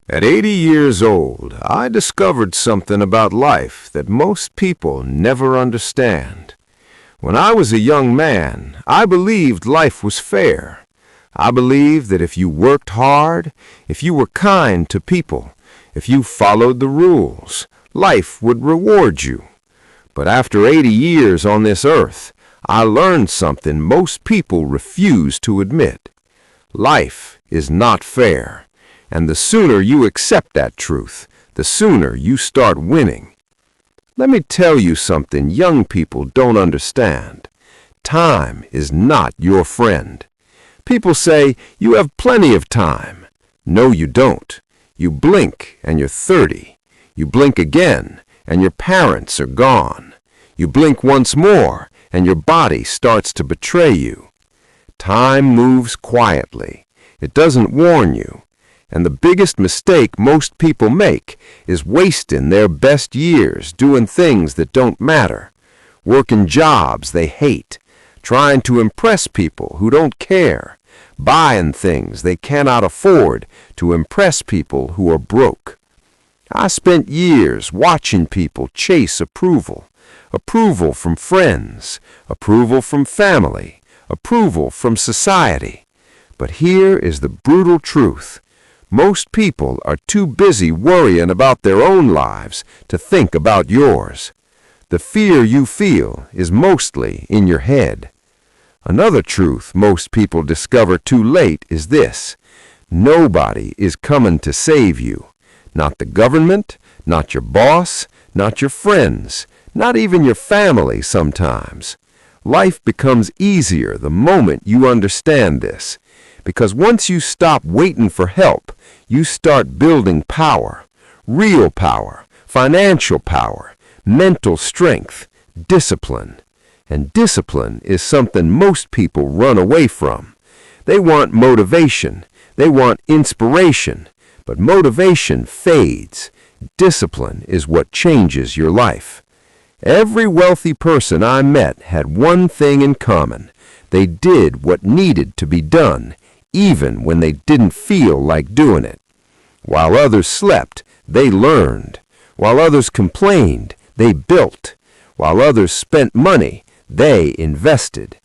At 80 years old, I discovered something about life that most people never understand. When I was a young man, I believed life was fair. I believed that if you worked hard, if you were kind to people, if you followed the rules, life would reward you. But after 80 years on this earth, I learned something most people refuse to admit. Life is not fair. And the sooner you accept that truth, the sooner you start winning. Let me tell you something young people don't understand. Time is not your friend. People say you have plenty of time. No, you don't. You blink and you're 30. You blink again and your parents are gone. You blink once more and your body starts to betray you. Time moves quietly. It doesn't warn you. And the biggest mistake most people make is wasting their best years doing things that don't matter, working jobs they hate, trying to impress people who don't care, buying things they cannot afford to impress people who are broke. I spent years watching people chase approval, approval from friends, approval from family, approval from society. But here is the brutal truth. Most people are too busy worrying about their own lives to think about yours. The fear you feel is mostly in your head. Another truth most people discover too late is this: nobody is coming to save you. Not the government, not your boss, not your friends, not even your family sometimes. Life becomes easier the moment you understand this, because once you stop waiting for help, you start building power, real power, financial power, mental strength, discipline. And discipline is something most people run away from. They want motivation, they want inspiration, but motivation fades. Discipline is what changes your life. Every wealthy person I met had one thing in common. They did what needed to be done, even when they didn't feel like doing it. While others slept, they learned. While others complained, they built. While others spent money, they invested.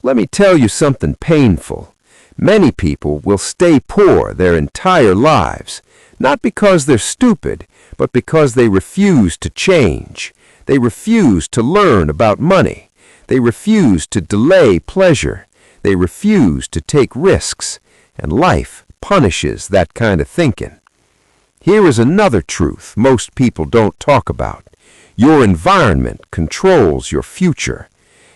Let me tell you something painful. Many people will stay poor their entire lives, not because they're stupid, but because they refuse to change. They refuse to learn about money. They refuse to delay pleasure. They refuse to take risks, and life punishes that kind of thinking. Here is another truth most people don't talk about. Your environment controls your future.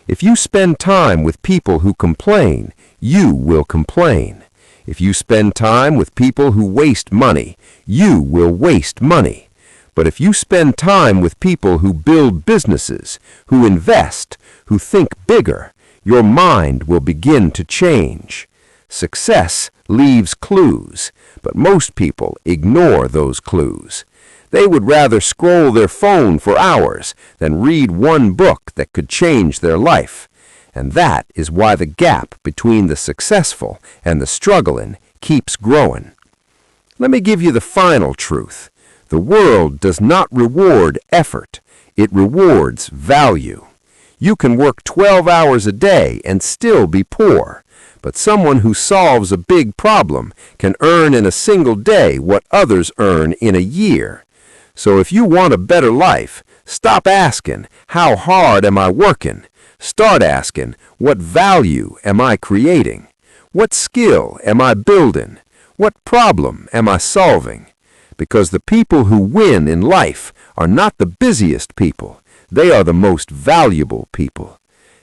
If you spend time with people who complain, you will complain. If you spend time with people who waste money, you will waste money. But if you spend time with people who build businesses, who invest, who think bigger, your mind will begin to change. Success leaves clues, but most people ignore those clues. They would rather scroll their phone for hours than read one book that could change their life. And that is why the gap between the successful and the struggling keeps growing. Let me give you the final truth. The world does not reward effort. It rewards value. You can work 12 hours a day and still be poor, but someone who solves a big problem can earn in a single day what others earn in a year. So if you want a better life, stop asking, how hard am I working? Start asking, what value am I creating? What skill am I building? What problem am I solving? Because the people who win in life are not the busiest people. They are the most valuable people.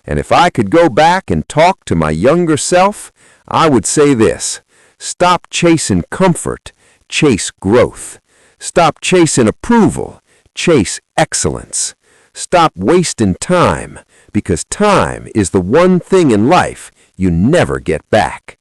And if I could go back and talk to my younger self, I would say this: stop chasing comfort, chase growth. Stop chasing approval, chase excellence. Stop wasting time, because time is the one thing in life you never get back.